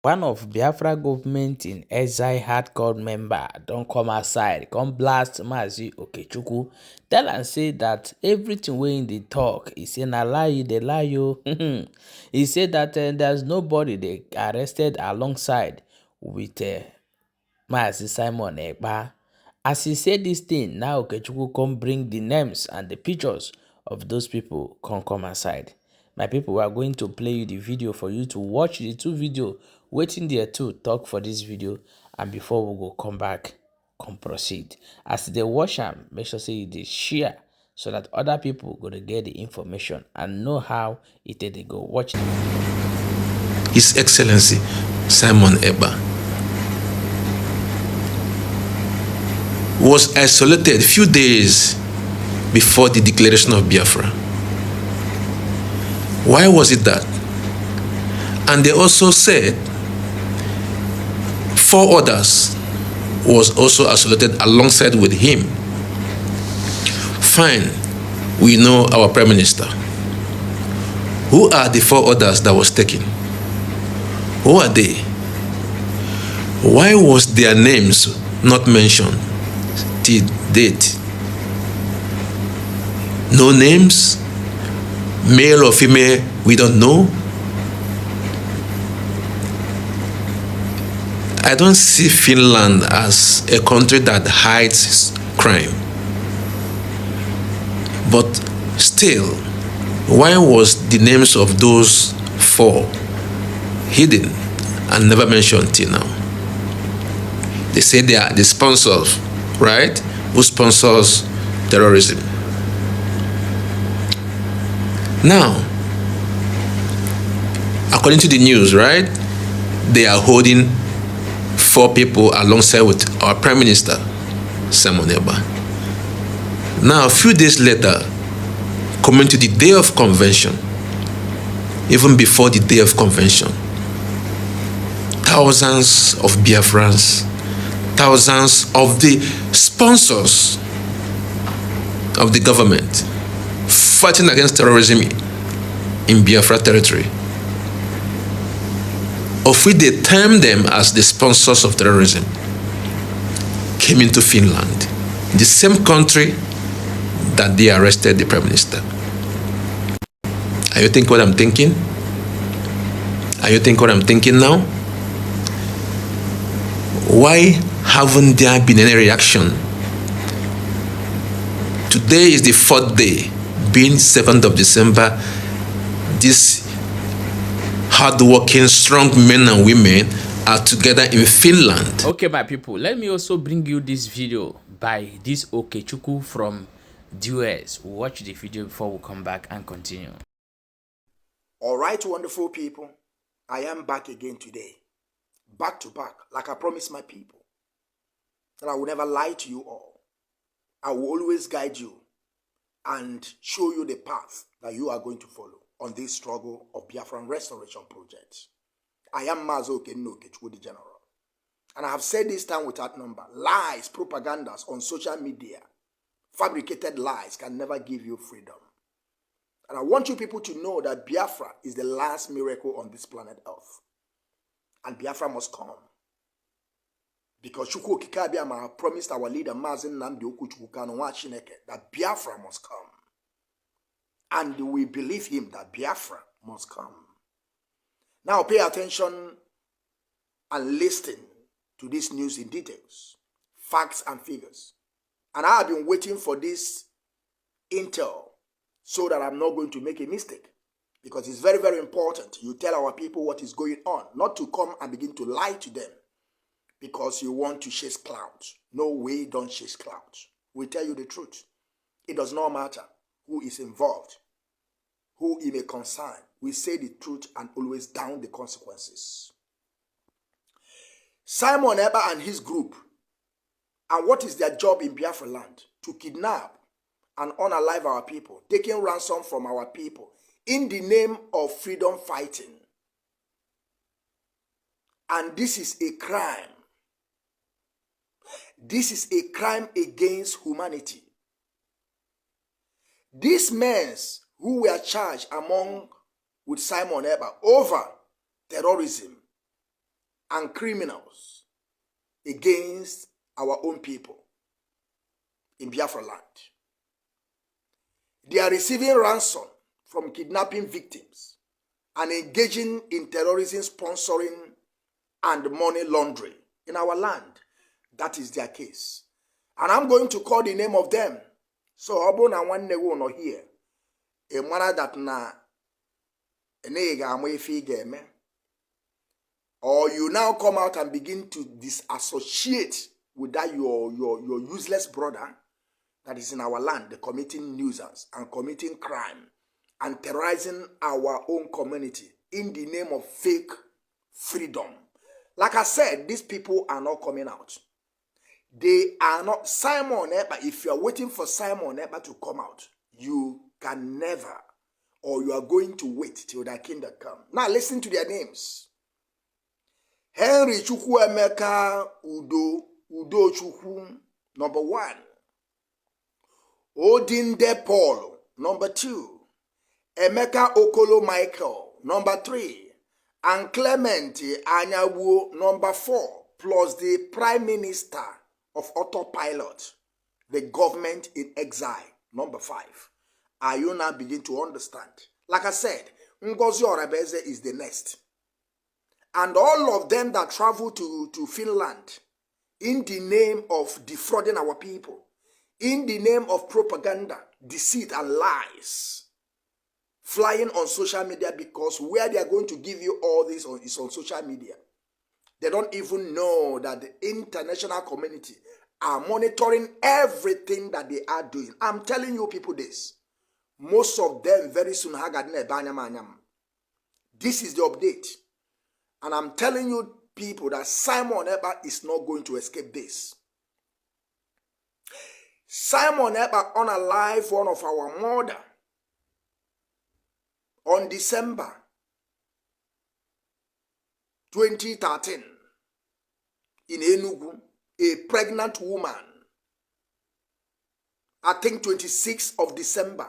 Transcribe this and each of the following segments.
One of Biafra government in exile hardcore member don't come outside, come blast Mazi Okechukwu, tell and say that everything wey in the talk, he say na lie, they lie you. He said that there's nobody they arrested alongside with Mazi Simon Ekpa. As he said this thing, now Okechukwu come bring the names and the pictures of those people come aside. My people, we are going to play you the video for you to watch the two video waiting there to talk for this video, and before we go come back, come proceed. As they watch am, make sure say you dey share so that other people go to get the information and know how it they go watch the video. His Excellency Simon Ekpa was isolated a few days before the declaration of Biafra. Why was it that? And they also said 4 others was also isolated alongside with him. Fine, we know our Prime Minister. Who are the 4 others that was taken? Who are they? Why was their names not mentioned till date? No names? Male or female, we don't know. I don't see Finland as a country that hides crime. But still, why was the names of those 4 hidden and never mentioned till now? They say they are the sponsors, right? Who sponsors terrorism? Now, according to the news, right, they are holding 4 people alongside with our Prime Minister, Simon Ekpa. Now, a few days later, coming to the day of convention, even before the day of convention, thousands of Biafrans, thousands of the sponsors of the government fighting against terrorism in Biafra territory, of which they term them as the sponsors of terrorism, came into Finland, the same country that they arrested the Prime Minister. Are you thinking what I'm thinking? Are you thinking what I'm thinking now? Why haven't there been any reaction? Today is the 4th day, being 7th of December. These hard-working, strong men and women are together in Finland. Okay, my people, let me also bring you this video by this Okechukwu from the US. Watch the video before we come back and continue. All right, wonderful people, I am back again today, back to back, like I promised my people, that I will never lie to you all. I will always guide you and show you the path that you are going to follow on this struggle of Biafran restoration project. I am Mazo Okechukwu, the General. And I have said this time without number, lies, propagandas on social media, fabricated lies can never give you freedom. And I want you people to know that Biafra is the last miracle on this planet Earth. And Biafra must come. Because Chukwu Okike Abiama promised our leader Mazi Nnamdi Okuchukwu Kanu Nwa Chineke that Biafra must come. And we believe him that Biafra must come. Now pay attention and listen to this news in details, facts and figures. And I have been waiting for this intel so that I'm not going to make a mistake. Because it's very, very important you tell our people what is going on, not to come and begin to lie to them because you want to chase clouds. No way, don't chase clouds. We tell you the truth. It does not matter who is involved, who it may concern. We say the truth and always down the consequences. Simon Ekpa and his group, and what is their job in Biafra land? To kidnap and unalive our people, taking ransom from our people in the name of freedom fighting. And this is a crime. This is a crime against humanity. These men who were charged among with Simon Ekpa over terrorism and criminals against our own people in Biafra land. They are receiving ransom from kidnapping victims and engaging in terrorism, sponsoring, and money laundering in our land. That is their case. And I'm going to call the name of them. So, Obo na one newo no here. A manner that na or you now come out and begin to disassociate with that your useless brother that is in our land, committing nuisance and committing crime and terrorizing our own community in the name of fake freedom. Like I said, these people are not coming out. They are not. Simon Ekpa, if you are waiting for Simon Ekpa to come out, you can never, or you are going to wait till thy kingdom come. Now listen to their names. Henry Chukwuemeka Udo Chukwu, number 1. Odinde Paul, number 2. Emeka Okolo Michael, number 3. And Clement Anyawu, number 4. Plus the Prime Minister of Autopilot, the government in exile, number 5. Are you now begin to understand? Like I said, Ngozi Orabeze is the next. And all of them that travel to Finland in the name of defrauding our people, in the name of propaganda, deceit, and lies, flying on social media, because where they are going to give you all this is on social media. They don't even know that the international community are monitoring everything that they are doing. I'm telling you people this. Most of them very soon. This is the update. And I'm telling you people that Simon Ekpa is not going to escape this. Simon Ekpa unalive one of our mother on December 2013 in Enugu, a pregnant woman, I think 26th of December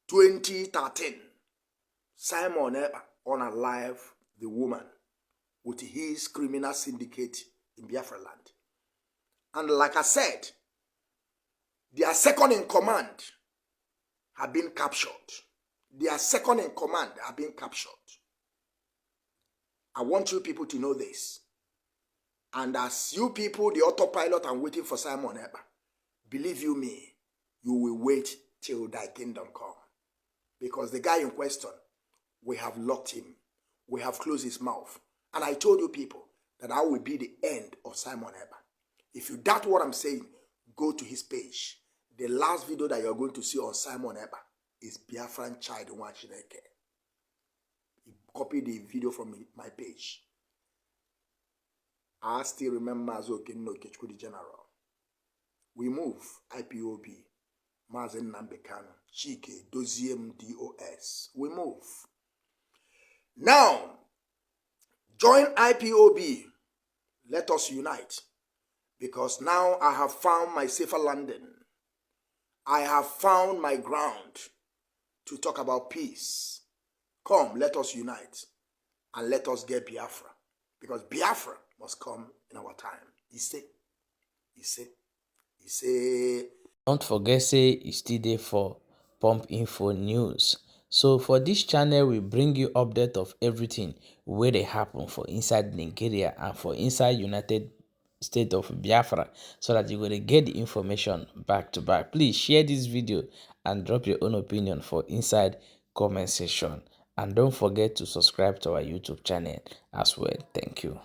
2013, Simon Ekpa unalive the woman with his criminal syndicate in Biafra land. And like I said, their second in command have been captured. Their second in command have been captured. I want you people to know this. And as you people, the autopilot, and waiting for Simon Ekpa, believe you me, you will wait till thy kingdom come. Because the guy in question, we have locked him. We have closed his mouth. And I told you people that I will be the end of Simon Ekpa. If you doubt what I'm saying, go to his page. The last video that you're going to see on Simon Ekpa is Biafran Child Nwachineke. Copy the video from my page. I still remember Mazokenno Kechku the General. We move IPOB, Mazen Nambekano, Chike, Doziem DOS. We move. Now, join IPOB. Let us unite. Because now I have found my safer landing. I have found my ground to talk about peace. Come, let us unite. And let us get Biafra. Because Biafra must come in our time. He say. Don't forget, say you still there for Pump Info News. So for this channel, we bring you update of everything where they happen for inside Nigeria and for inside United States of Biafra, so that you're going to get the information back to back. Please share this video and drop your own opinion for inside comment section. And don't forget to subscribe to our YouTube channel as well. Thank you.